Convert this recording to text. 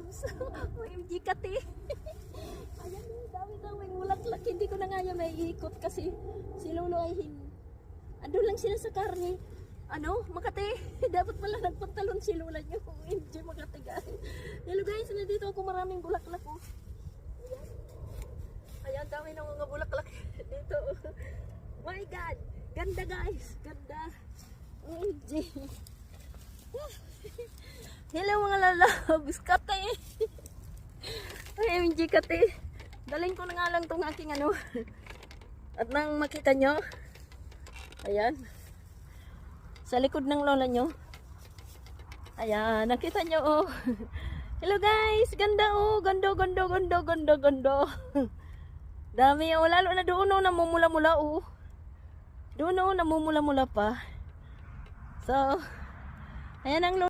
loves. OMG kati. Ayan yung dami-daming bulaklak. Hindi ko na nga yan may ikot kasi si Lolo ay andun lang sila sa karne. Ano, Makati. Dapat pala nagpantalon si Lola niyo. OMG Makati guys. Hello guys, nandito ako maraming bulaklak oh. Ayan, dami ng mga bulaklak dito. My God! Ganda guys! Ganda! OMG! Hello mga lalabs! Kate! OMG Kate! Daling ko na nga lang itong aking ano. At nang makita nyo, ayan, sa likod ng lola nyo, ayan, nakita nyo oh. Hello guys! Ganda oh! Ganda, ganda, ganda, ganda, ganda! Dami oh, lalo na doon oh, namumula-mula oh. Doon oh, namumula-mula pa. So, ayan ang